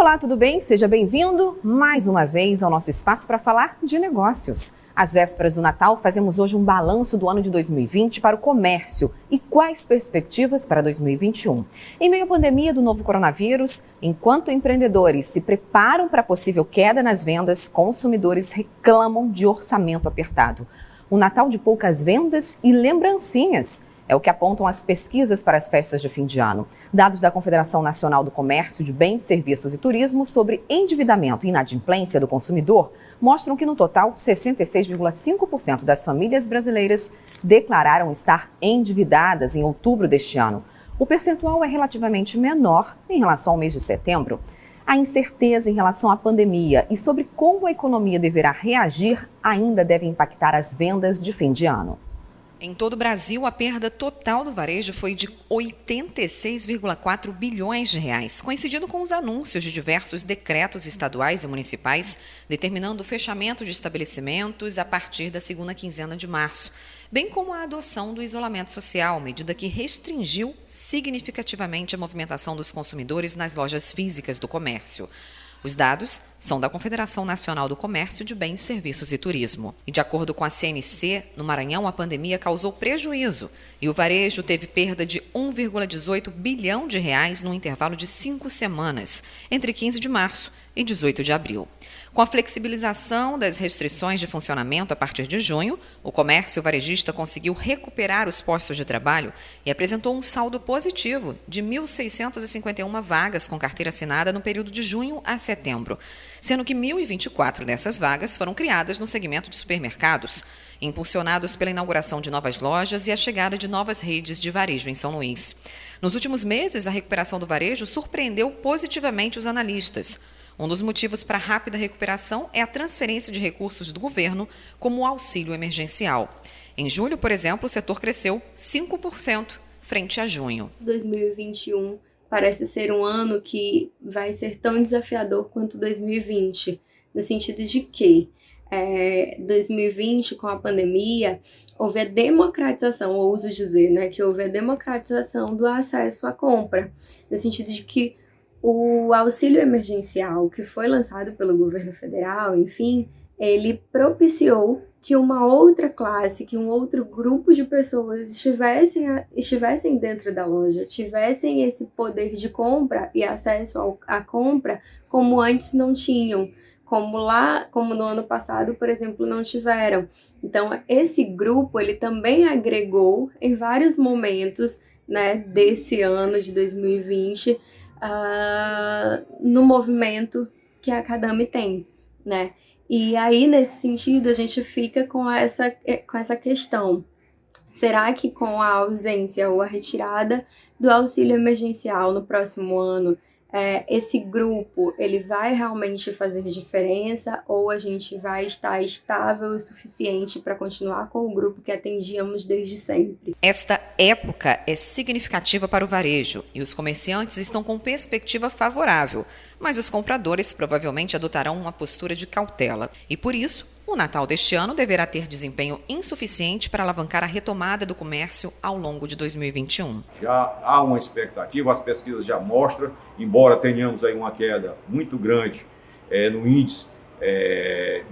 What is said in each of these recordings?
Olá, tudo bem? Seja bem-vindo mais uma vez ao nosso espaço para falar de negócios. Às vésperas do Natal, fazemos hoje um balanço do ano de 2020 para o comércio e quais perspectivas para 2021. Em meio à pandemia do novo coronavírus, enquanto empreendedores se preparam para a possível queda nas vendas, consumidores reclamam de orçamento apertado. Um Natal de poucas vendas e lembrancinhas. É o que apontam as pesquisas para as festas de fim de ano. Dados da Confederação Nacional do Comércio de Bens, Serviços e Turismo sobre endividamento e inadimplência do consumidor mostram que, no total, 66,5% das famílias brasileiras declararam estar endividadas em outubro deste ano. O percentual é relativamente menor em relação ao mês de setembro. A incerteza em relação à pandemia e sobre como a economia deverá reagir ainda deve impactar as vendas de fim de ano. Em todo o Brasil, a perda total do varejo foi de 86,4 bilhões de reais, coincidindo com os anúncios de diversos decretos estaduais e municipais determinando o fechamento de estabelecimentos a partir da segunda quinzena de março, bem como a adoção do isolamento social, medida que restringiu significativamente a movimentação dos consumidores nas lojas físicas do comércio. Os dados são da Confederação Nacional do Comércio de Bens, Serviços e Turismo. E de acordo com a CNC, no Maranhão a pandemia causou prejuízo e o varejo teve perda de 1,18 bilhão de reais no intervalo de 5 semanas, entre 15 de março e 18 de abril. Com a flexibilização das restrições de funcionamento a partir de junho, o comércio varejista conseguiu recuperar os postos de trabalho e apresentou um saldo positivo de 1.651 vagas com carteira assinada no período de junho a setembro, sendo que 1.024 dessas vagas foram criadas no segmento de supermercados, impulsionados pela inauguração de novas lojas e a chegada de novas redes de varejo em São Luís. Nos últimos meses, a recuperação do varejo surpreendeu positivamente os analistas. Um dos motivos para a rápida recuperação é a transferência de recursos do governo, como o auxílio emergencial. Em julho, por exemplo, o setor cresceu 5% frente a junho. 2021 parece ser um ano que vai ser tão desafiador quanto 2020, no sentido de que 2020, com a pandemia, houve a democratização, ouso dizer, que houve a democratização do acesso à compra, no sentido de que o auxílio emergencial que foi lançado pelo governo federal, enfim, ele propiciou que uma outra classe, que um outro grupo de pessoas estivessem dentro da loja, tivessem esse poder de compra e acesso à compra como antes não tinham, como no ano passado, por exemplo, não tiveram. Então, esse grupo, ele também agregou em vários momentos, desse ano de 2020, no movimento que a Cadame tem, E aí, nesse sentido, a gente fica com essa questão. Será que com a ausência ou a retirada do auxílio emergencial no próximo ano, esse grupo ele vai realmente fazer diferença ou a gente vai estar estável o suficiente para continuar com o grupo que atendíamos desde sempre? Esta época é significativa para o varejo e os comerciantes estão com perspectiva favorável, mas os compradores provavelmente adotarão uma postura de cautela e, por isso, o Natal deste ano deverá ter desempenho insuficiente para alavancar a retomada do comércio ao longo de 2021. Já há uma expectativa, as pesquisas já mostram, embora tenhamos aí uma queda muito grande no índice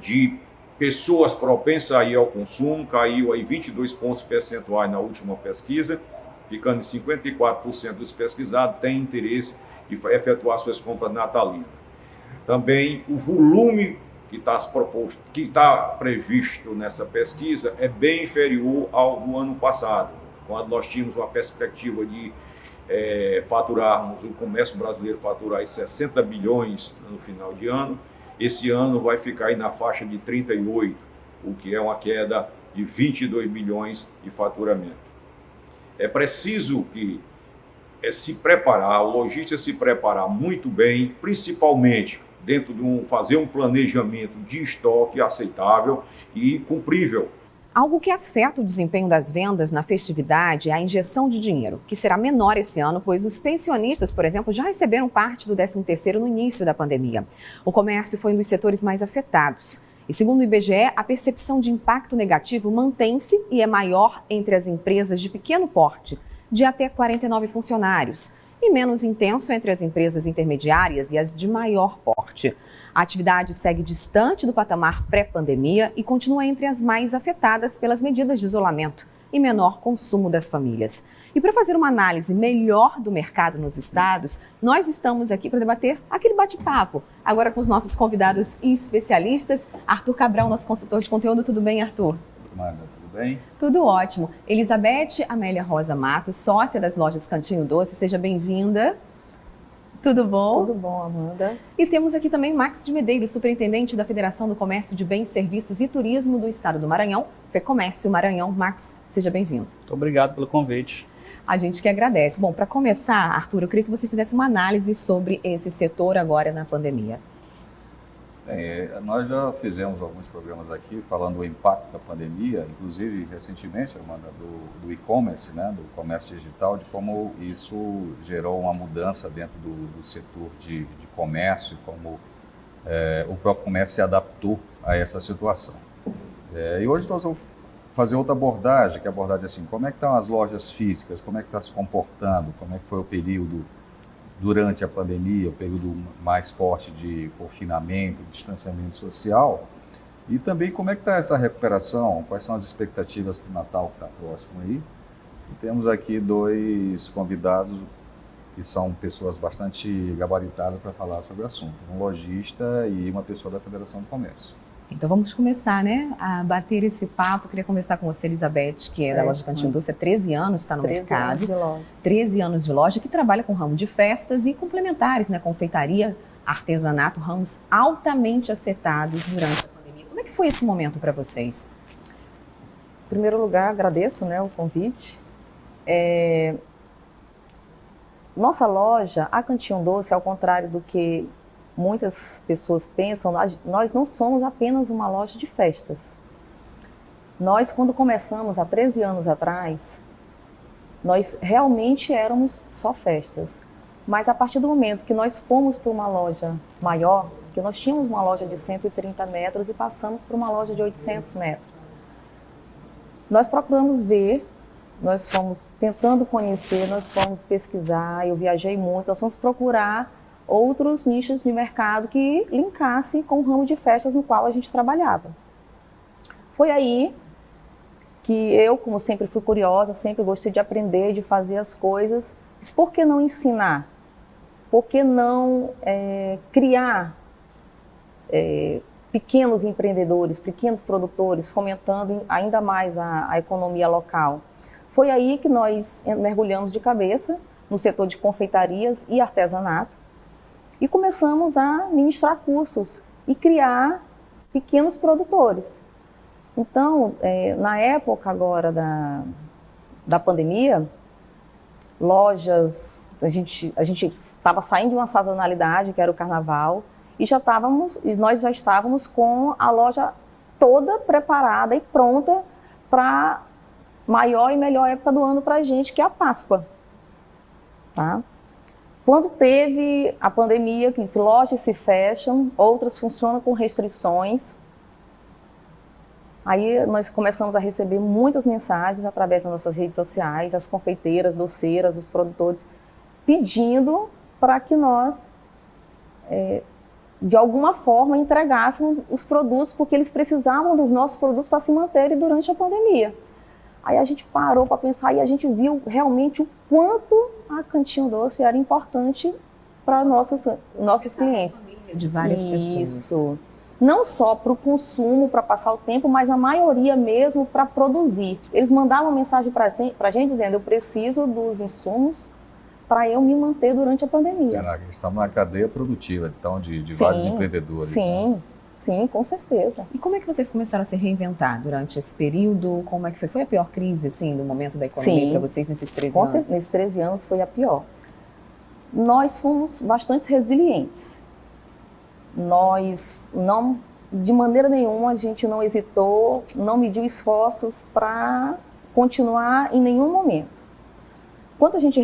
de pessoas propensas a ir ao consumo, caiu aí 22 pontos percentuais na última pesquisa, ficando em 54% dos pesquisados têm interesse em efetuar suas compras natalinas. Também o volume que está previsto nessa pesquisa é bem inferior ao do ano passado, quando nós tínhamos uma perspectiva de faturarmos, o comércio brasileiro faturar aí 60 bilhões no final de ano. Esse ano vai ficar aí na faixa de 38, o que é uma queda de 22 bilhões de faturamento. É preciso que se preparar, o lojista se preparar muito bem, principalmente dentro de fazer um planejamento de estoque aceitável e cumprível. Algo que afeta o desempenho das vendas na festividade é a injeção de dinheiro, que será menor esse ano, pois os pensionistas, por exemplo, já receberam parte do 13º no início da pandemia. O comércio foi um dos setores mais afetados. E segundo o IBGE, a percepção de impacto negativo mantém-se e é maior entre as empresas de pequeno porte, de até 49 funcionários, e menos intenso entre as empresas intermediárias e as de maior porte. A atividade segue distante do patamar pré-pandemia e continua entre as mais afetadas pelas medidas de isolamento e menor consumo das famílias. E para fazer uma análise melhor do mercado nos estados, nós estamos aqui para debater aquele bate-papo, agora com os nossos convidados e especialistas. Arthur Cabral, nosso consultor de conteúdo. Tudo bem, Arthur? Amanda, tudo bem? Tudo ótimo. Elizabeth Amélia Rosa Matos, sócia das lojas Cantinho Doce, seja bem-vinda. Tudo bom? Tudo bom, Amanda. E temos aqui também Max de Medeiros, superintendente da Federação do Comércio de Bens, Serviços e Turismo do Estado do Maranhão, FEComércio Maranhão. Max, seja bem-vindo. Muito obrigado pelo convite. A gente que agradece. Bom, para começar, Arthur, eu queria que você fizesse uma análise sobre esse setor agora na pandemia. Nós já fizemos alguns programas aqui falando do impacto da pandemia, inclusive recentemente, Amanda, do e-commerce, né, do comércio digital, de como isso gerou uma mudança dentro do setor de comércio, como o próprio comércio se adaptou a essa situação. E hoje nós vamos fazer outra abordagem, que é a abordagem assim, como é que estão as lojas físicas, como é que está se comportando, como é que foi o período durante a pandemia, o período mais forte de confinamento, distanciamento social, e também como é que está essa recuperação, quais são as expectativas para o Natal que está próximo aí. E temos aqui dois convidados que são pessoas bastante gabaritadas para falar sobre o assunto, um lojista e uma pessoa da Federação do Comércio. Então vamos começar, né, a bater esse papo. Queria conversar com você, Elizabeth, que é da loja Cantinho Doce, há 13 anos está no mercado. 13 anos de loja. 13 anos de loja, que trabalha com ramo de festas e complementares, né, confeitaria, artesanato, ramos altamente afetados durante a pandemia. Como é que foi esse momento para vocês? Em primeiro lugar, agradeço, né, o convite. Nossa loja, a Cantinho Doce, ao contrário do que muitas pessoas pensam, nós não somos apenas uma loja de festas. Nós, quando começamos há 13 anos atrás, nós realmente éramos só festas. Mas a partir do momento que nós fomos para uma loja maior, que nós tínhamos uma loja de 130 metros e passamos para uma loja de 800 metros, nós procuramos ver, nós fomos tentando conhecer, nós fomos pesquisar, eu viajei muito, nós fomos procurar outros nichos de mercado que linkassem com o ramo de festas no qual a gente trabalhava. Foi aí que eu, como sempre fui curiosa, sempre gostei de aprender, de fazer as coisas, disse, por que não ensinar? Por que não criar pequenos empreendedores, pequenos produtores, fomentando ainda mais a economia local? Foi aí que nós mergulhamos de cabeça no setor de confeitarias e artesanato, e começamos a ministrar cursos e criar pequenos produtores. Então, na época agora da pandemia, lojas, a gente estava saindo de uma sazonalidade, que era o carnaval, e nós já estávamos com a loja toda preparada e pronta para a maior e melhor época do ano para a gente, que é a Páscoa. Tá? Quando teve a pandemia, que lojas se fecham, outras funcionam com restrições, aí nós começamos a receber muitas mensagens através das nossas redes sociais, as confeiteiras, doceiras, os produtores, pedindo para que nós, de alguma forma, entregássemos os produtos, porque eles precisavam dos nossos produtos para se manterem durante a pandemia. Aí a gente parou para pensar e a gente viu realmente o quanto a Cantinho Doce era importante para nossos clientes. De várias pessoas. Isso. Não só para o consumo, para passar o tempo, mas a maioria mesmo para produzir. Eles mandavam mensagem para a gente dizendo, eu preciso dos insumos para eu me manter durante a pandemia. Estamos na cadeia produtiva, então, de vários empreendedores. Sim. Né? Sim, com certeza. E como é que vocês começaram a se reinventar durante esse período? Como é que foi? Foi a pior crise, assim, do momento da economia para vocês nesses 13 anos? Nesses 13 anos foi a pior. Nós fomos bastante resilientes. Nós não, de maneira nenhuma, a gente não hesitou, não mediu esforços para continuar em nenhum momento. Quando a gente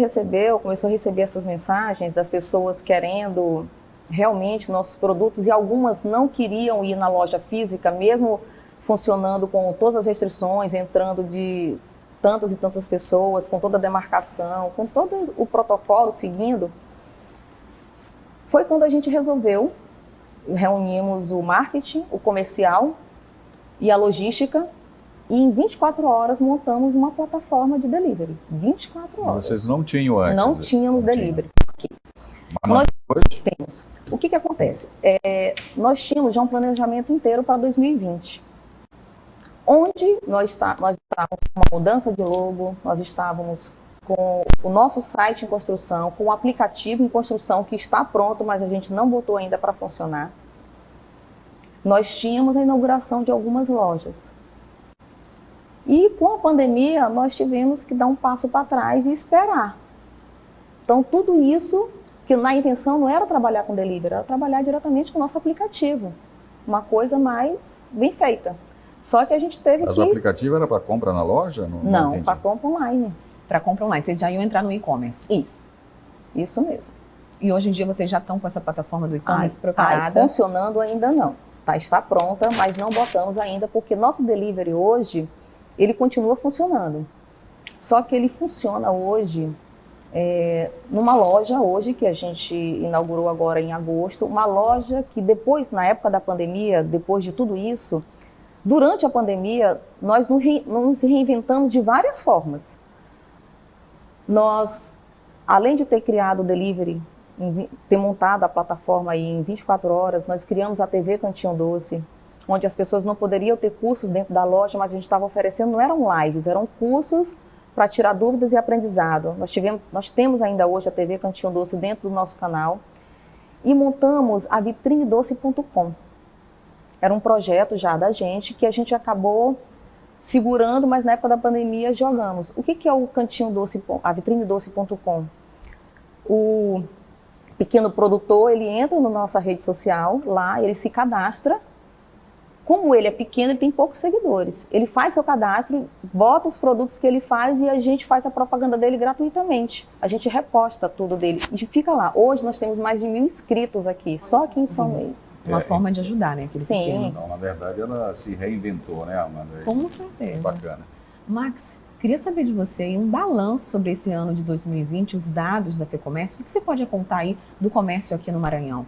começou a receber essas mensagens das pessoas querendo realmente nossos produtos, e algumas não queriam ir na loja física, mesmo funcionando com todas as restrições, entrando de tantas e tantas pessoas, com toda a demarcação, com todo o protocolo seguindo, foi quando a gente reunimos o marketing, o comercial e a logística, e em 24 horas montamos uma plataforma de delivery. 24 horas. Vocês não tinham antes? Não tínhamos delivery. Mas hoje? Temos. O que acontece? Nós tínhamos já um planejamento inteiro para 2020, onde nós estávamos com uma mudança de logo, nós estávamos com o nosso site em construção, com o aplicativo em construção que está pronto, mas a gente não botou ainda para funcionar. Nós tínhamos a inauguração de algumas lojas. E com a pandemia, nós tivemos que dar um passo para trás e esperar. Então, tudo isso, que na intenção não era trabalhar com delivery, era trabalhar diretamente com o nosso aplicativo. Uma coisa mais bem feita. Só que a gente teve Mas o aplicativo era para compra na loja? Não, para compra online. Para compra online, vocês já iam entrar no e-commerce? Isso mesmo. E hoje em dia vocês já estão com essa plataforma do e-commerce preparada? Funcionando ainda não. Está pronta, mas não botamos ainda, porque nosso delivery hoje, ele continua funcionando. Só que ele funciona hoje numa loja hoje, que a gente inaugurou agora em agosto, uma loja que depois, na época da pandemia, depois de tudo isso, durante a pandemia, nós nos reinventamos de várias formas. Nós, além de ter criado o delivery, ter montado a plataforma aí em 24 horas, nós criamos a TV Cantinho Doce, onde as pessoas não poderiam ter cursos dentro da loja, mas a gente estava oferecendo, não eram lives, eram cursos para tirar dúvidas e aprendizado. Nós temos ainda hoje a TV Cantinho Doce dentro do nosso canal e montamos a vitrinedoce.com. Era um projeto já da gente que a gente acabou segurando, mas na época da pandemia jogamos. O que é o Cantinho Doce, a vitrinedoce.com? O pequeno produtor, ele entra na nossa rede social, lá ele se cadastra. Como ele é pequeno, ele tem poucos seguidores. Ele faz seu cadastro, bota os produtos que ele faz e a gente faz a propaganda dele gratuitamente. A gente reposta tudo dele e fica lá. Hoje nós temos mais de 1.000 inscritos aqui, só aqui em São Luís. Uma forma de ajudar, né? Aquele Sim. pequeno. Então, na verdade, ela se reinventou, né, Amanda? Com certeza. Bacana. Max, queria saber de você um balanço sobre esse ano de 2020, os dados da FEComércio. O que você pode apontar aí do comércio aqui no Maranhão?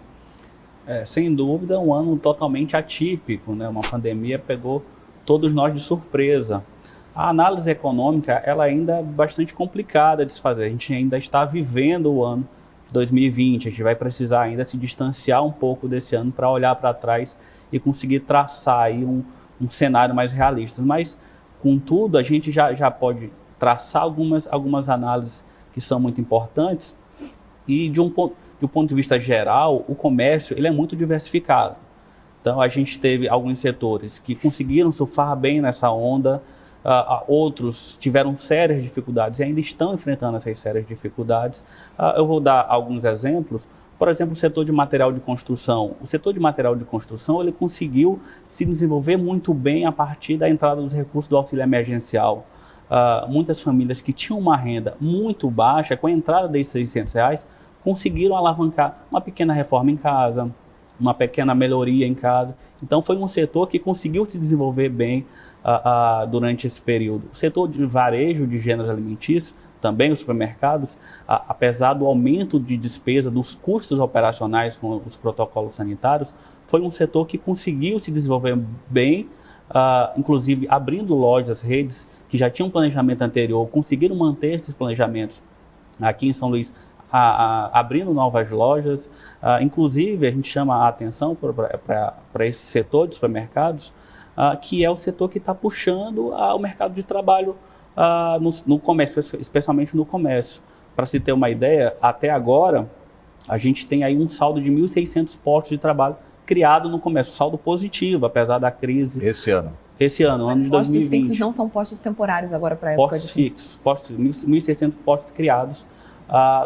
Sem dúvida, um ano totalmente atípico, né? Uma pandemia pegou todos nós de surpresa. A análise econômica, ela ainda é bastante complicada de se fazer. A gente ainda está vivendo o ano de 2020. A gente vai precisar ainda se distanciar um pouco desse ano para olhar para trás e conseguir traçar aí um cenário mais realista. Mas, contudo, a gente já pode traçar algumas análises que são muito importantes e do ponto de vista geral, o comércio ele é muito diversificado. Então, a gente teve alguns setores que conseguiram surfar bem nessa onda, outros tiveram sérias dificuldades e ainda estão enfrentando essas sérias dificuldades. Eu vou dar alguns exemplos. Por exemplo, o setor de material de construção. O setor de material de construção ele conseguiu se desenvolver muito bem a partir da entrada dos recursos do auxílio emergencial. Muitas famílias que tinham uma renda muito baixa, com a entrada desses R$600, conseguiram alavancar uma pequena reforma em casa, uma pequena melhoria em casa. Então foi um setor que conseguiu se desenvolver bem durante esse período. O setor de varejo de gêneros alimentícios, também os supermercados, apesar do aumento de despesa, dos custos operacionais com os protocolos sanitários, foi um setor que conseguiu se desenvolver bem, inclusive abrindo lojas, redes que já tinham um planejamento anterior, conseguiram manter esses planejamentos aqui em São Luís, abrindo novas lojas. Inclusive, a gente chama a atenção para esse setor de supermercados, que é o setor que está puxando o mercado de trabalho no comércio, especialmente no comércio. Para se ter uma ideia, até agora, a gente tem aí um saldo de 1.600 postos de trabalho criado no comércio, saldo positivo, apesar da crise. Esse ano, Mas ano de 2020. postos fixos não são postos temporários agora para a época Postos fixos, 1.600 postos criados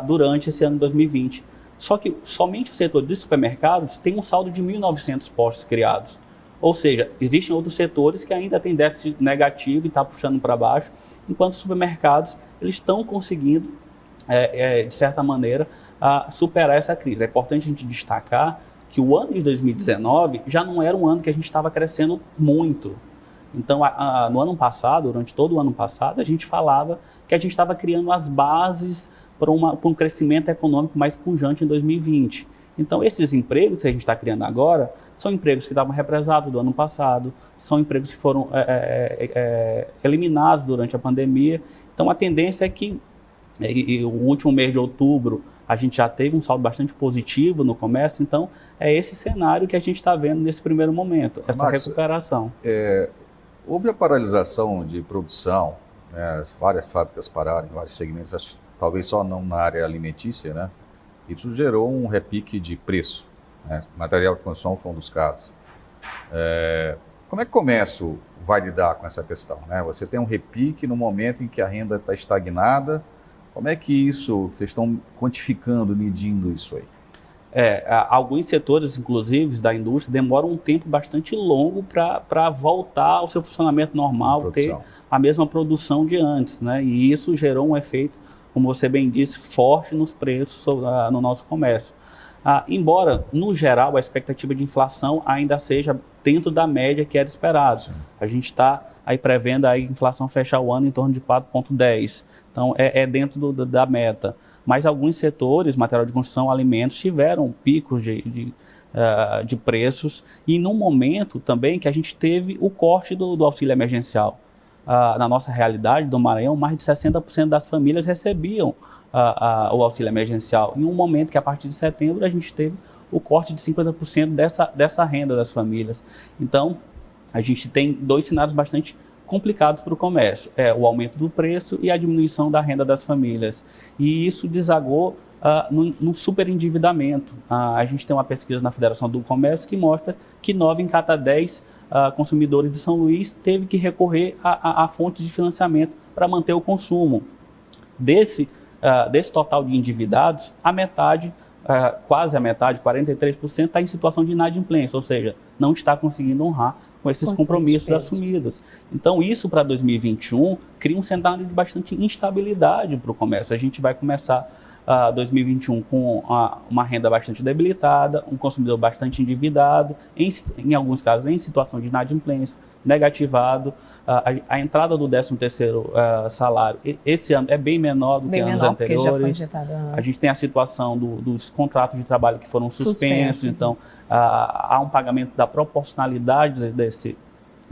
durante esse ano de 2020. Só que somente o setor de supermercados tem um saldo de 1.900 postos criados. Ou seja, existem outros setores que ainda têm déficit negativo e está puxando para baixo, enquanto os supermercados eles estão conseguindo, de certa maneira, superar essa crise. É importante a gente destacar que o ano de 2019 já não era um ano que a gente estava crescendo muito. Então, no ano passado, durante todo o ano passado, a gente falava que a gente estava criando as bases para um crescimento econômico mais pujante em 2020. Então, esses empregos que a gente está criando agora são empregos que estavam represados do ano passado, são empregos que foram eliminados durante a pandemia. Então, a tendência é que o último mês de outubro a gente já teve um saldo bastante positivo no comércio, então é esse cenário que a gente está vendo nesse primeiro momento, essa Marcos, recuperação. Houve a paralisação de produção, né, várias fábricas pararam em vários segmentos, talvez só não na área alimentícia, né? Isso gerou um repique de preço, né? Material de construção foi um dos casos. Como é que o comércio vai lidar com essa questão, né? Você tem um repique no momento em que a renda está estagnada. Como é que vocês estão quantificando, medindo isso aí? Alguns setores, inclusive, da indústria, demoram um tempo bastante longo para voltar ao seu funcionamento normal, ter a mesma produção de antes, né? E isso gerou um efeito, como você bem disse, forte nos preços no nosso comércio. Embora, no geral, a expectativa de inflação ainda seja dentro da média que era esperado. Sim. A gente está aí prevendo a inflação fechar o ano em torno de 4,10%. Então, é dentro da meta. Mas alguns setores, material de construção, alimentos, tiveram picos de preços. E num momento também que a gente teve o corte do auxílio emergencial. Na nossa realidade do Maranhão, mais de 60% das famílias recebiam o auxílio emergencial. Em um momento que, a partir de setembro, a gente teve o corte de 50% dessa renda das famílias. Então, a gente tem dois cenários bastante complicados para o comércio, o aumento do preço e a diminuição da renda das famílias. E isso desagou no superendividamento. A gente tem uma pesquisa na Federação do Comércio que mostra que 9 em cada 10 consumidores de São Luís teve que recorrer a fontes de financiamento para manter o consumo. Desse total de endividados, a metade, quase a metade, 43%, está em situação de inadimplência, ou seja, não está conseguindo honrar com esses compromissos assumidos. Então, isso para 2021 cria um cenário de bastante instabilidade para o comércio. A gente vai começar 2021 com uma renda bastante debilitada, um consumidor bastante endividado, em alguns casos em situação de inadimplência, negativado. A entrada do 13º salário esse ano é bem menor do que anos anteriores. Já foi injetado antes. A gente tem a situação dos contratos de trabalho que foram suspensos, então há um pagamento da proporcionalidade desse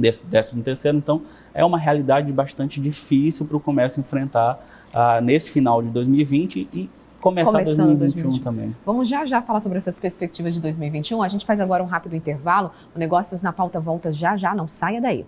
13º, então é uma realidade bastante difícil para o comércio enfrentar nesse final de 2020 e começar 2021 também. Vamos já falar sobre essas perspectivas de 2021. A gente faz agora um rápido intervalo. O Negócios na Pauta volta já, não saia daí.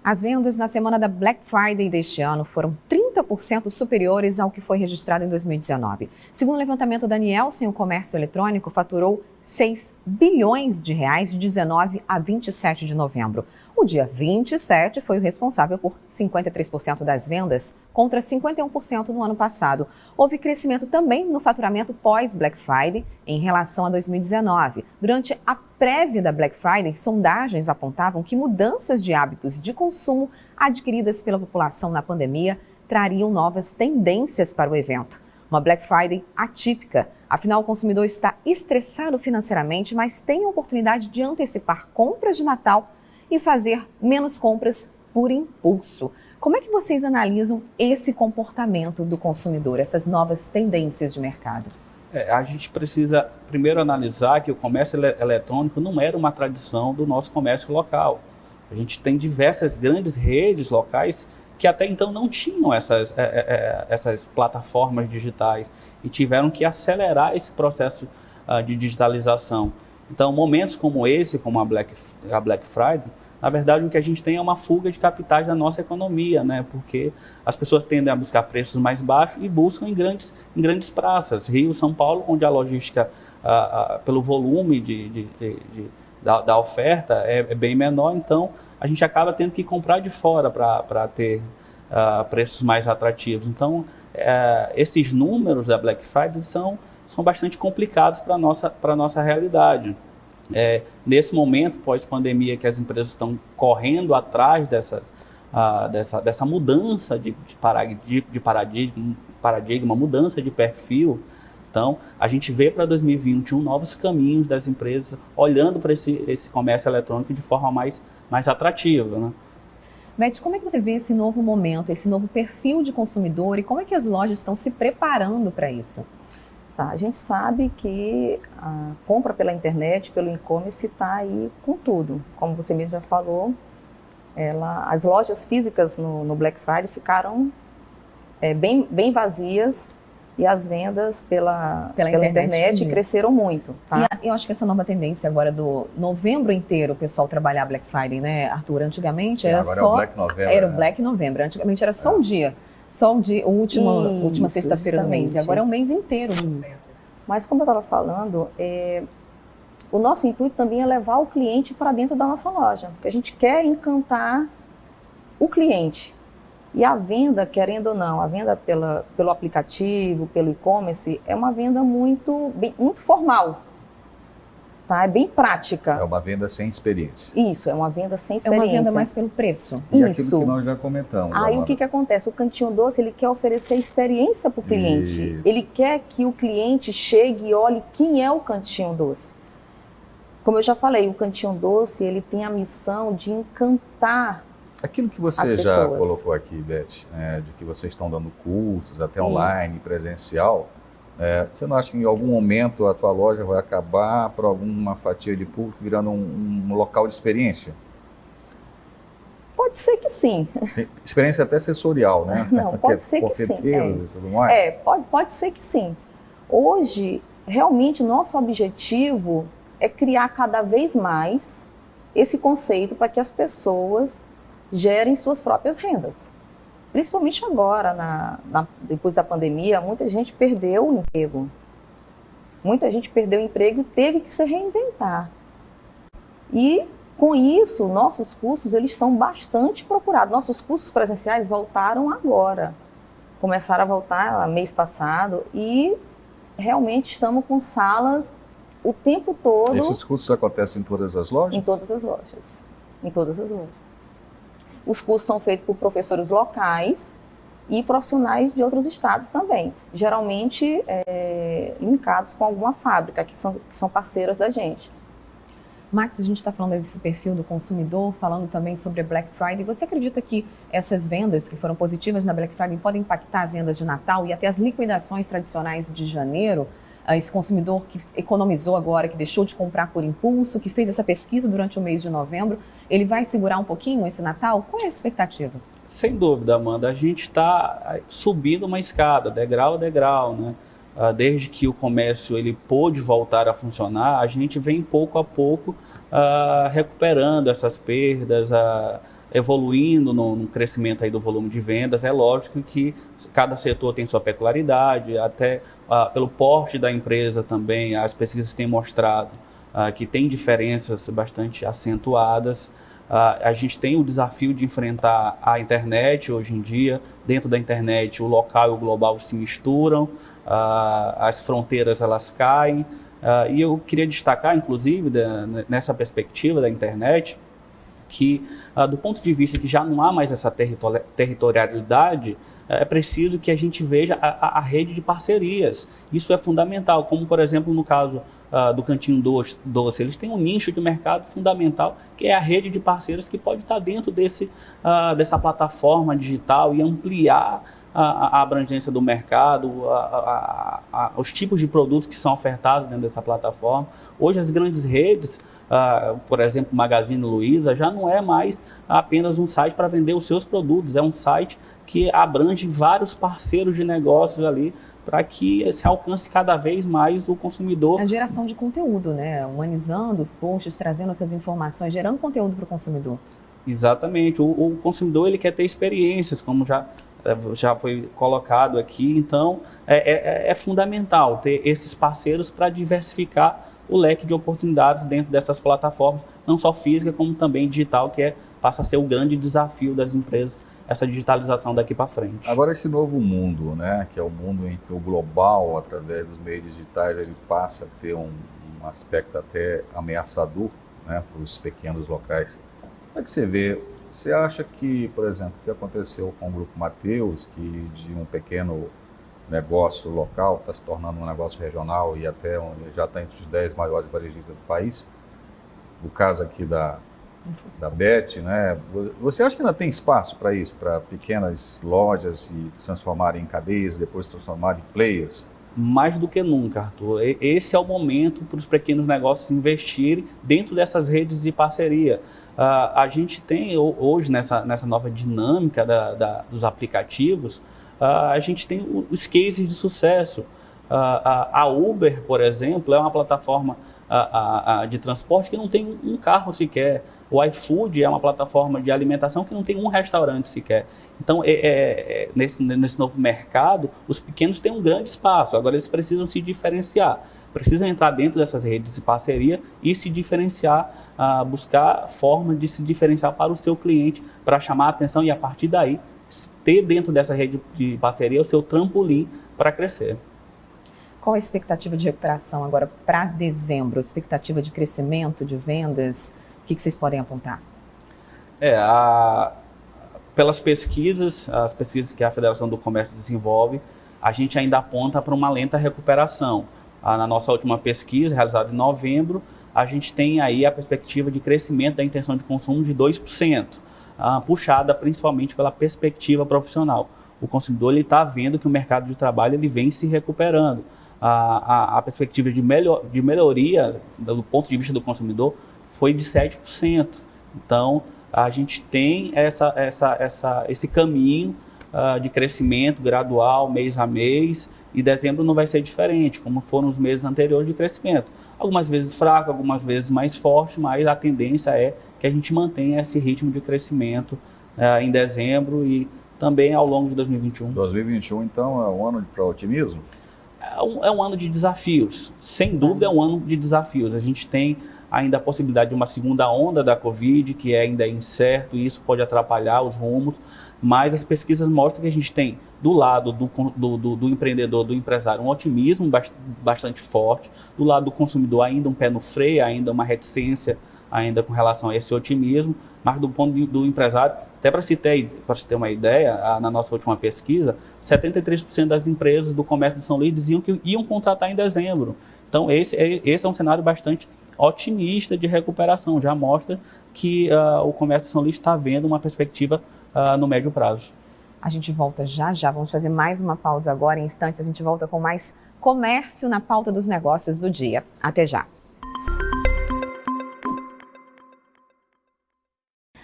As vendas na semana da Black Friday deste ano foram 30% superiores ao que foi registrado em 2019. Segundo o levantamento da Nielsen, o comércio eletrônico faturou 6 bilhões de reais de 19 a 27 de novembro. O dia 27 foi o responsável por 53% das vendas, contra 51% no ano passado. Houve crescimento também no faturamento pós-Black Friday em relação a 2019. Durante a prévia da Black Friday, sondagens apontavam que mudanças de hábitos de consumo adquiridas pela população na pandemia trariam novas tendências para o evento. Uma Black Friday atípica. Afinal, o consumidor está estressado financeiramente, mas tem a oportunidade de antecipar compras de Natal e fazer menos compras por impulso. Como é que vocês analisam esse comportamento do consumidor, essas novas tendências de mercado? A gente precisa primeiro analisar que o comércio eletrônico não era uma tradição do nosso comércio local. A gente tem diversas grandes redes locais que até então não tinham essas plataformas digitais e tiveram que acelerar esse processo de digitalização. Então, momentos como esse, como a Black Friday, na verdade, o que a gente tem é uma fuga de capitais da nossa economia, né? Porque as pessoas tendem a buscar preços mais baixos e buscam em grandes praças. Rio, São Paulo, onde a logística, pelo volume da oferta, é bem menor, então a gente acaba tendo que comprar de fora para ter preços mais atrativos. Então, esses números da Black Friday são bastante complicados para a nossa realidade. Nesse momento, pós-pandemia, que as empresas estão correndo atrás dessa mudança de paradigma, mudança de perfil, Então, a gente vê para 2021 novos caminhos das empresas olhando para esse comércio eletrônico de forma mais atrativa, né? Beth, como é que você vê esse novo momento, esse novo perfil de consumidor e como é que as lojas estão se preparando para isso? Tá, a gente sabe que a compra pela internet, pelo e-commerce está aí com tudo. Como você mesmo já falou, as lojas físicas no Black Friday ficaram bem vazias e as vendas pela internet cresceram muito. Tá? E eu acho que essa nova tendência agora do novembro inteiro o pessoal trabalhar Black Friday, né, Arthur? Antigamente era só... É o Black November. Era o Black November. Antigamente era só um dia. Só o dia, última sexta-feira do mês. E agora é o mês inteiro. Mas como eu estava falando, o nosso intuito também é levar o cliente para dentro da nossa loja. Porque a gente quer encantar o cliente. E a venda, querendo ou não, a venda pelo aplicativo, pelo e-commerce, é uma venda muito formal. Tá? É bem prática. É uma venda sem experiência. Isso, é uma venda sem experiência. É uma venda mais pelo preço. E aquilo que nós já comentamos. Aí o que acontece? O Cantinho Doce, ele quer oferecer experiência para o cliente. Isso. Ele quer que o cliente chegue e olhe quem é o Cantinho Doce. Como eu já falei, o Cantinho Doce, ele tem a missão de encantar aquilo que você já colocou aqui, Beth, de que vocês estão dando cursos, até online, presencial. Você não acha que em algum momento a tua loja vai acabar, por alguma fatia de público, virando um local de experiência? Pode ser que sim. Experiência até sensorial, né? Não, pode ser que sim. E tudo mais. Pode ser que sim. Hoje, realmente, nosso objetivo é criar cada vez mais esse conceito para que as pessoas gerem suas próprias rendas. Principalmente agora, depois da pandemia, muita gente perdeu o emprego. Muita gente perdeu o emprego e teve que se reinventar. E, com isso, nossos cursos eles estão bastante procurados. Nossos cursos presenciais voltaram agora. Começaram a voltar mês passado e realmente estamos com salas o tempo todo. Esses cursos acontecem em todas as lojas? Em todas as lojas. Em todas as lojas. Os cursos são feitos por professores locais e profissionais de outros estados também, geralmente linkados com alguma fábrica, que são parceiras da gente. Max, a gente está falando desse perfil do consumidor, falando também sobre a Black Friday. Você acredita que essas vendas que foram positivas na Black Friday podem impactar as vendas de Natal e até as liquidações tradicionais de janeiro? Esse consumidor que economizou agora, que deixou de comprar por impulso, que fez essa pesquisa durante o mês de novembro, ele vai segurar um pouquinho esse Natal? Qual é a expectativa? Sem dúvida, Amanda. A gente está subindo uma escada, degrau a degrau, né? Desde que o comércio ele pôde voltar a funcionar, a gente vem pouco a pouco recuperando essas perdas, evoluindo no crescimento aí do volume de vendas. É lógico que cada setor tem sua peculiaridade, até pelo porte da empresa também, as pesquisas têm mostrado que tem diferenças bastante acentuadas. A gente tem o desafio de enfrentar a internet hoje em dia. Dentro da internet, o local e o global se misturam, as fronteiras elas caem. E eu queria destacar, inclusive, nessa perspectiva da internet, que do ponto de vista que já não há mais essa territorialidade, é preciso que a gente veja a rede de parcerias. Isso é fundamental, como por exemplo no caso do Cantinho Doce, eles têm um nicho de mercado fundamental, que é a rede de parceiros que pode estar dentro dessa plataforma digital e ampliar a abrangência do mercado, os tipos de produtos que são ofertados dentro dessa plataforma. Hoje as grandes redes, por exemplo, Magazine Luiza, já não é mais apenas um site para vender os seus produtos, é um site que abrange vários parceiros de negócios ali, para que se alcance cada vez mais o consumidor. A geração de conteúdo, né? Humanizando os posts, trazendo essas informações, gerando conteúdo para o consumidor. Exatamente. O consumidor ele quer ter experiências, como já foi colocado aqui. Então, é fundamental ter esses parceiros para diversificar o leque de oportunidades dentro dessas plataformas, não só física, como também digital, que passa a ser o grande desafio das empresas, essa digitalização daqui para frente. Agora esse novo mundo, né, que é o mundo em que o global, através dos meios digitais, ele passa a ter um aspecto até ameaçador, né, para os pequenos locais. Como é que você vê? Você acha que, por exemplo, o que aconteceu com o Grupo Mateus, que de um pequeno negócio local está se tornando um negócio regional e até já está entre os 10 maiores varejistas do país. O caso aqui da Beth, né? Você acha que ainda tem espaço para isso, para pequenas lojas se transformarem em cadeias, depois se transformarem em players? Mais do que nunca, Arthur. Esse é o momento para os pequenos negócios investirem dentro dessas redes de parceria. A gente tem hoje, nessa nova dinâmica dos aplicativos, a gente tem os cases de sucesso. A Uber, por exemplo, é uma plataforma de transporte que não tem um carro sequer. O iFood é uma plataforma de alimentação que não tem um restaurante sequer. Então, nesse novo mercado, os pequenos têm um grande espaço. Agora, eles precisam se diferenciar. Precisam entrar dentro dessas redes de parceria e se diferenciar, buscar forma de se diferenciar para o seu cliente, para chamar a atenção e, a partir daí, ter dentro dessa rede de parceria o seu trampolim para crescer. Qual a expectativa de recuperação agora para dezembro? Expectativa de crescimento, de vendas? O que vocês podem apontar? Pelas pesquisas, as pesquisas que a Federação do Comércio desenvolve, a gente ainda aponta para uma lenta recuperação. Na nossa última pesquisa, realizada em novembro, a gente tem aí a perspectiva de crescimento da intenção de consumo de 2%, puxada principalmente pela perspectiva profissional. O consumidor está vendo que o mercado de trabalho ele vem se recuperando. A perspectiva de melhoria do ponto de vista do consumidor foi de 7%. Então, a gente tem esse caminho de crescimento gradual, mês a mês, e dezembro não vai ser diferente, como foram os meses anteriores de crescimento. Algumas vezes fraco, algumas vezes mais forte, mas a tendência é que a gente mantenha esse ritmo de crescimento em dezembro e também ao longo de 2021. 2021, então, é um ano para otimismo? É um ano de desafios, sem dúvida é um ano de desafios. A gente tem ainda a possibilidade de uma segunda onda da Covid, que ainda é incerto, e isso pode atrapalhar os rumos, mas as pesquisas mostram que a gente tem, do lado do empreendedor, do empresário, um otimismo bastante forte, do lado do consumidor ainda um pé no freio, ainda uma reticência ainda com relação a esse otimismo, mas do ponto do empresário, até para se ter uma ideia, na nossa última pesquisa, 73% das empresas do comércio de São Luís diziam que iam contratar em dezembro. Então esse é um cenário bastante otimista de recuperação, já mostra que o comércio de São Luís está vendo uma perspectiva no médio prazo. A gente volta já, vamos fazer mais uma pausa agora, em instantes a gente volta com mais comércio na pauta dos negócios do dia. Até já.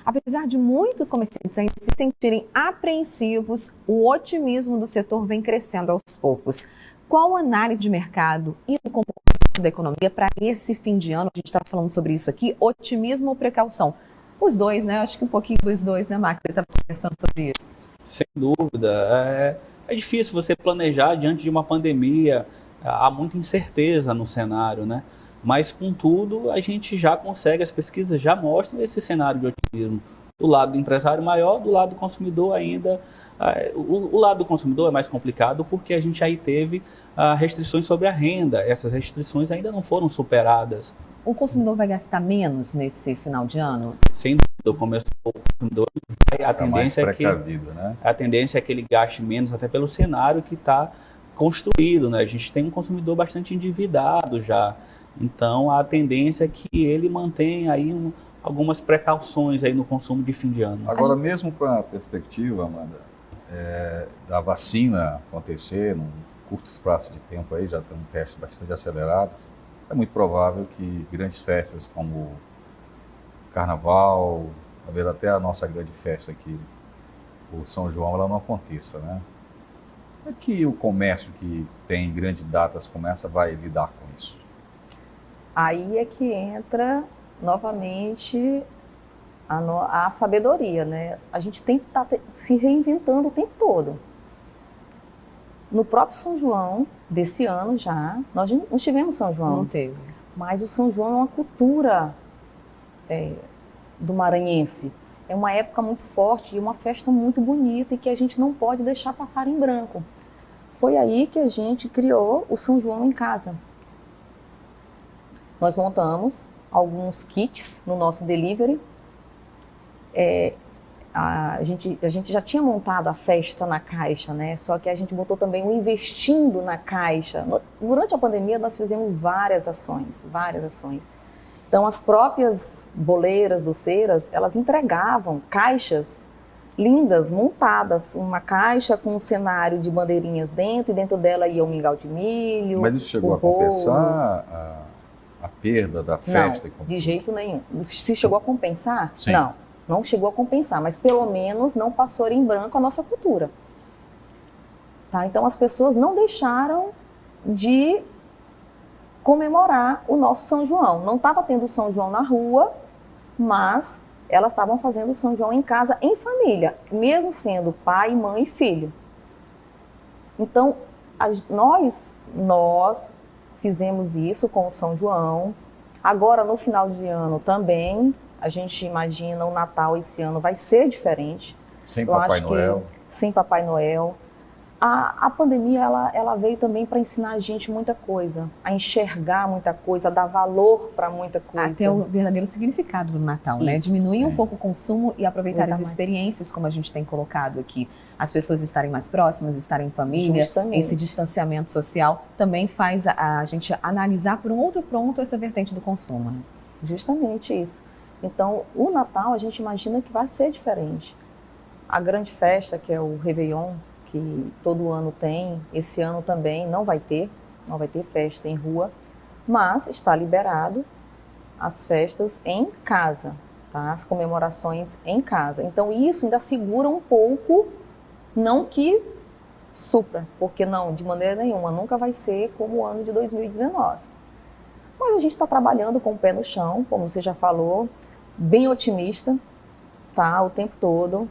Apesar de muitos comerciantes ainda se sentirem apreensivos, o otimismo do setor vem crescendo aos poucos. Qual a análise de mercado e do comportamento da economia para esse fim de ano? A gente está falando sobre isso aqui, otimismo ou precaução? Os dois, né? Acho que um pouquinho dos dois, né, Max? Você estava conversando sobre isso. Sem dúvida. É difícil você planejar diante de uma pandemia, há muita incerteza no cenário, né? Mas, contudo, a gente já consegue, as pesquisas já mostram esse cenário de otimismo. Do lado do empresário maior, do lado do consumidor ainda. O lado do consumidor é mais complicado porque a gente aí teve restrições sobre a renda. Essas restrições ainda não foram superadas. O consumidor vai gastar menos nesse final de ano? Sem dúvida, o consumidor vai. A tendência é que ele gaste menos, até pelo cenário que está construído, né? A gente tem um consumidor bastante endividado já. Então, a tendência é que ele mantenha aí algumas precauções aí no consumo de fim de ano. Agora, mesmo com a perspectiva, Amanda, da vacina acontecer num curto espaço de tempo aí, já tem um teste bastante acelerado, é muito provável que grandes festas como Carnaval, talvez até a nossa grande festa aqui, o São João, ela não aconteça, né? Como é que o comércio que tem grandes datas vai lidar com isso? Aí é que entra novamente a sabedoria, né? A gente tem que estar se reinventando o tempo todo. No próprio São João desse ano já, nós não tivemos São João. Não teve. Mas o São João é uma cultura do maranhense. É uma época muito forte e uma festa muito bonita e que a gente não pode deixar passar em branco. Foi aí que a gente criou o São João em Casa. Nós montamos alguns kits no nosso delivery. a gente já tinha montado a festa na Caixa, né? Só que a gente botou também o investindo na Caixa. Durante a pandemia, nós fizemos várias ações. Então, as próprias boleiras, doceiras, elas entregavam caixas lindas, montadas. Uma caixa com um cenário de bandeirinhas dentro, e dentro dela ia o mingau de milho. Mas isso chegou a compensar a perda da festa? Não, de jeito nenhum. Se chegou a compensar? Sim. Não chegou a compensar, mas pelo menos não passou em branco a nossa cultura. Tá? Então, as pessoas não deixaram de comemorar o nosso São João. Não estava tendo São João na rua, mas elas estavam fazendo o São João em casa, em família, mesmo sendo pai, mãe e filho. Então, nós fizemos isso com o São João. Agora, no final de ano também, a gente imagina o Natal esse ano vai ser diferente. Sem Papai Noel. Sem Papai Noel. A pandemia, ela veio também para ensinar a gente muita coisa, a enxergar muita coisa, a dar valor para muita coisa. Até o verdadeiro significado do Natal, né? Isso, Diminuir um pouco o consumo e aproveitar as experiências, como a gente tem colocado aqui. As pessoas estarem mais próximas, estarem em família. Justamente. Esse distanciamento social também faz a gente analisar por um outro ponto essa vertente do consumo. Né? Justamente isso. Então, o Natal a gente imagina que vai ser diferente. A grande festa, que é o Réveillon, que todo ano tem, esse ano também não vai ter festa em rua, mas está liberado as festas em casa, tá? As comemorações em casa. Então isso ainda segura um pouco, não que supra, porque não, de maneira nenhuma, nunca vai ser como o ano de 2019. Mas a gente está trabalhando com o pé no chão, como você já falou, bem otimista, tá? O tempo todo,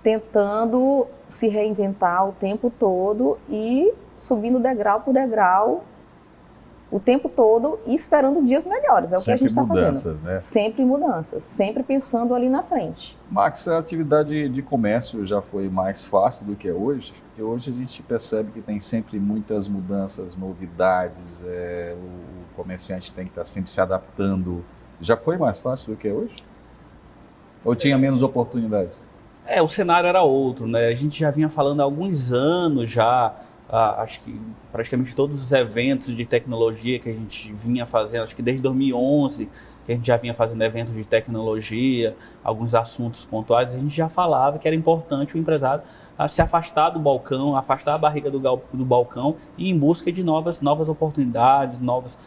tentando se reinventar o tempo todo e subindo degrau por degrau o tempo todo e esperando dias melhores. É o que a gente está fazendo. Né? Sempre mudanças, sempre pensando ali na frente. Max, a atividade de comércio já foi mais fácil do que é hoje? Porque hoje a gente percebe que tem sempre muitas mudanças, novidades, o comerciante tem que estar sempre se adaptando. Já foi mais fácil do que é hoje? Ou tinha menos oportunidades? O cenário era outro, né? A gente já vinha falando há alguns anos já, acho que praticamente todos os eventos de tecnologia que a gente vinha fazendo, acho que desde 2011, que a gente já vinha fazendo eventos de tecnologia, alguns assuntos pontuais, a gente já falava que era importante o empresário se afastar do balcão, afastar a barriga do balcão e ir em busca de novas oportunidades, novas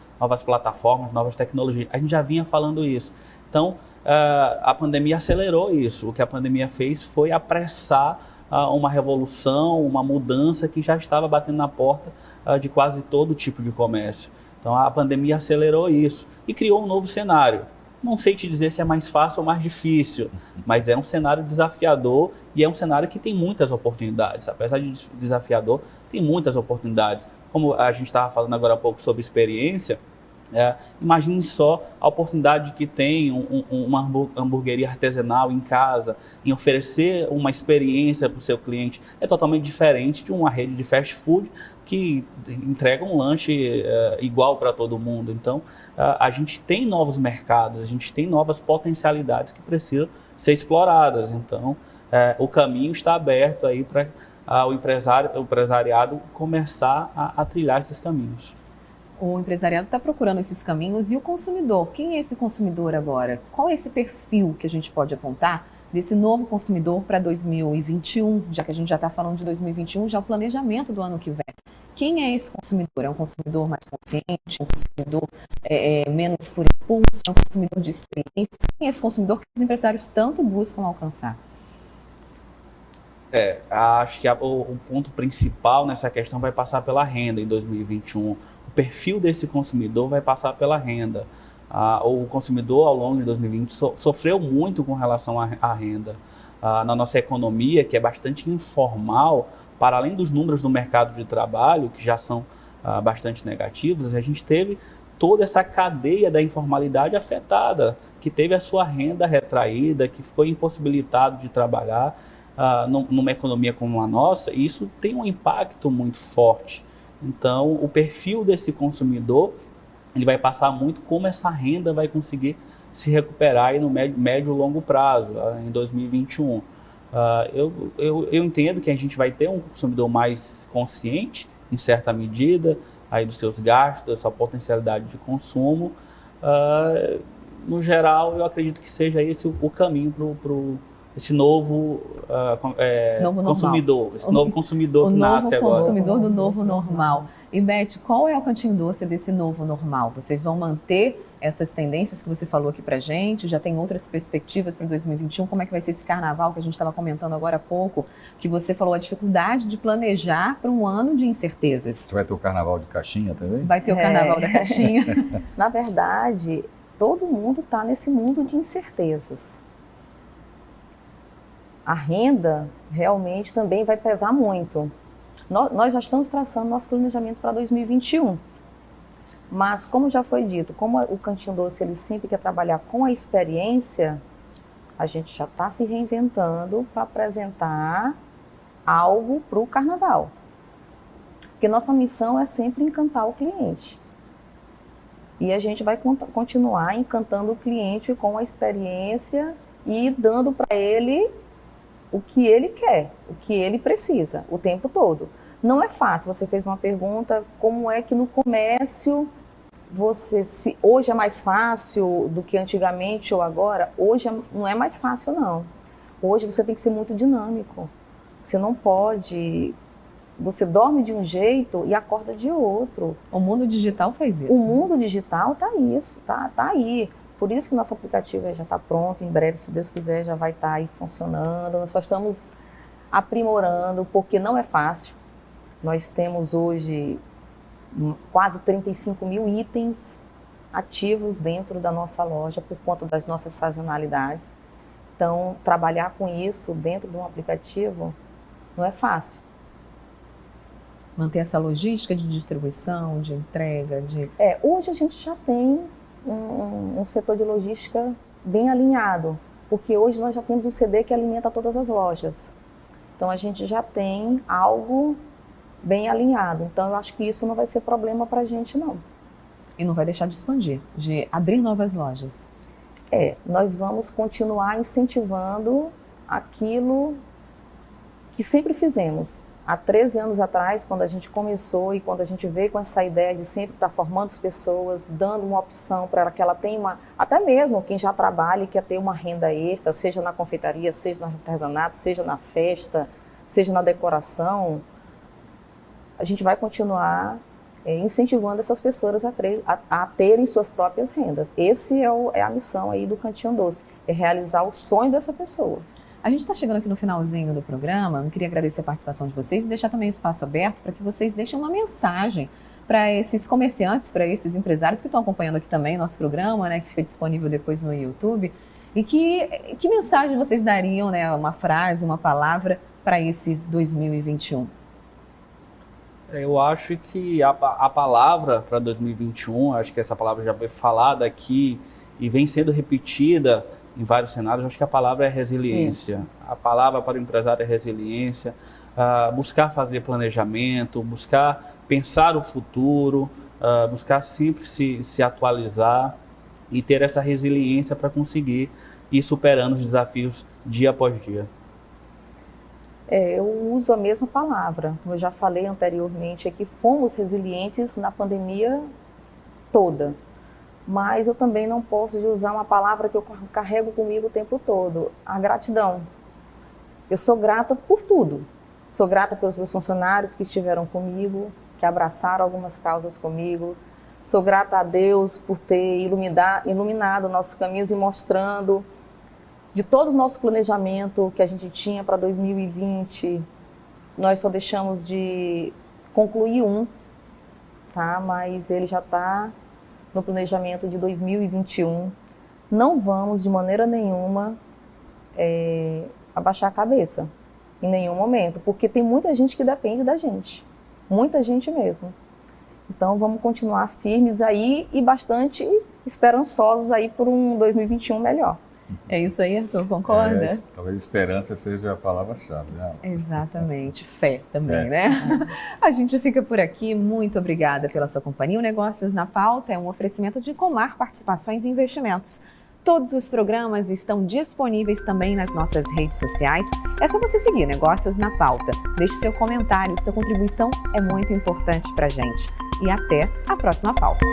plataformas, novas tecnologias. A gente já vinha falando isso. Então, a pandemia acelerou isso. O que a pandemia fez foi apressar uma revolução, uma mudança que já estava batendo na porta de quase todo tipo de comércio. Então a pandemia acelerou isso e criou um novo cenário. Não sei te dizer se é mais fácil ou mais difícil, mas é um cenário desafiador e é um cenário que tem muitas oportunidades. Apesar de desafiador, tem muitas oportunidades. Como a gente estava falando agora há pouco sobre experiência, imagine só a oportunidade que tem uma hamburgueria artesanal em casa, em oferecer uma experiência para o seu cliente. É totalmente diferente de uma rede de fast food que entrega um lanche igual para todo mundo. Então, a gente tem novos mercados, a gente tem novas potencialidades que precisam ser exploradas. Então, o caminho está aberto aí para o empresariado começar a trilhar esses caminhos. O empresariado está procurando esses caminhos e o consumidor, quem é esse consumidor agora? Qual é esse perfil que a gente pode apontar desse novo consumidor para 2021, já que a gente já está falando de 2021, já o planejamento do ano que vem? Quem é esse consumidor? É um consumidor mais consciente, um consumidor menos por impulso, é um consumidor de experiência? Quem é esse consumidor que os empresários tanto buscam alcançar? Acho que o ponto principal nessa questão vai passar pela renda em 2021. O perfil desse consumidor vai passar pela renda. O consumidor, ao longo de 2020, sofreu muito com relação à renda. Na nossa economia, que é bastante informal, para além dos números do mercado de trabalho, que já são bastante negativos, a gente teve toda essa cadeia da informalidade afetada, que teve a sua renda retraída, que ficou impossibilitado de trabalhar numa economia como a nossa, e isso tem um impacto muito forte. Então, o perfil desse consumidor, ele vai passar muito como essa renda vai conseguir se recuperar aí no médio e longo prazo, em 2021. Eu entendo que a gente vai ter um consumidor mais consciente, em certa medida, aí dos seus gastos, da sua potencialidade de consumo. No geral, eu acredito que seja esse o caminho para esse novo, consumidor, esse novo consumidor que nasce agora. O consumidor do novo normal. E Beth, qual é o cantinho doce desse novo normal? Vocês vão manter essas tendências que você falou aqui pra gente? Já tem outras perspectivas para 2021? Como é que vai ser esse carnaval que a gente estava comentando agora há pouco? Que você falou a dificuldade de planejar para um ano de incertezas. Você vai ter o carnaval de caixinha também? Vai ter o carnaval da caixinha. Na verdade, todo mundo está nesse mundo de incertezas. A renda realmente também vai pesar muito. Nós já estamos traçando nosso planejamento para 2021. Mas, como já foi dito, como o Cantinho Doce ele sempre quer trabalhar com a experiência, a gente já está se reinventando para apresentar algo para o carnaval. Porque nossa missão é sempre encantar o cliente. E a gente vai continuar encantando o cliente com a experiência e dando para ele o que ele quer, o que ele precisa, o tempo todo. Não é fácil. Você fez uma pergunta, como é que no comércio hoje é mais fácil do que antigamente ou agora? Hoje não é mais fácil, não. Hoje você tem que ser muito dinâmico. Você não pode... Você dorme de um jeito e acorda de outro. O mundo digital faz isso. O mundo digital tá aí. Por isso que nosso aplicativo já está pronto, em breve, se Deus quiser, já vai estar aí funcionando. Nós só estamos aprimorando, porque não é fácil. Nós temos hoje quase 35 mil itens ativos dentro da nossa loja por conta das nossas sazonalidades. Então, trabalhar com isso dentro de um aplicativo não é fácil. Manter essa logística de distribuição, de entrega, de... Hoje a gente já tem um setor de logística bem alinhado, porque hoje nós já temos o CD que alimenta todas as lojas. Então a gente já tem algo bem alinhado. Então eu acho que isso não vai ser problema para a gente, não. E não vai deixar de expandir, de abrir novas lojas. Nós vamos continuar incentivando aquilo que sempre fizemos. Há 13 anos atrás, quando a gente começou e quando a gente veio com essa ideia de sempre estar formando as pessoas, dando uma opção para que ela tenha até mesmo quem já trabalha e quer ter uma renda extra, seja na confeitaria, seja no artesanato, seja na festa, seja na decoração, a gente vai continuar incentivando essas pessoas a terem suas próprias rendas. Esse é a missão aí do Cantinho Doce, é realizar o sonho dessa pessoa. A gente está chegando aqui no finalzinho do programa, eu queria agradecer a participação de vocês e deixar também o espaço aberto para que vocês deixem uma mensagem para esses comerciantes, para esses empresários que estão acompanhando aqui também o nosso programa, né, que fica disponível depois no YouTube. E que mensagem vocês dariam, né, uma frase, uma palavra para esse 2021? Eu acho que a palavra para 2021, acho que essa palavra já foi falada aqui e vem sendo repetida em vários cenários, acho que a palavra é resiliência. Isso. A palavra para o empresário é resiliência, buscar fazer planejamento, buscar pensar o futuro, buscar sempre se atualizar e ter essa resiliência para conseguir ir superando os desafios dia após dia. Eu uso a mesma palavra, como eu já falei anteriormente, é que fomos resilientes na pandemia toda. Mas eu também não posso usar uma palavra que eu carrego comigo o tempo todo, a gratidão. Eu sou grata por tudo. Sou grata pelos meus funcionários que estiveram comigo, que abraçaram algumas causas comigo. Sou grata a Deus por ter iluminado nossos caminhos e mostrando de todo o nosso planejamento que a gente tinha para 2020. Nós só deixamos de concluir tá? Mas ele já está no planejamento de 2021, não vamos de maneira nenhuma abaixar a cabeça, em nenhum momento, porque tem muita gente que depende da gente, muita gente mesmo. Então vamos continuar firmes aí e bastante esperançosos aí por um 2021 melhor. É isso aí, Arthur, concorda? Talvez esperança seja a palavra-chave, né? Exatamente, fé também, né? A gente fica por aqui, muito obrigada pela sua companhia. O Negócios na Pauta é um oferecimento de Comar Participações e Investimentos. Todos os programas estão disponíveis também nas nossas redes sociais. É só você seguir Negócios na Pauta. Deixe seu comentário, sua contribuição é muito importante para a gente. E até a próxima pauta.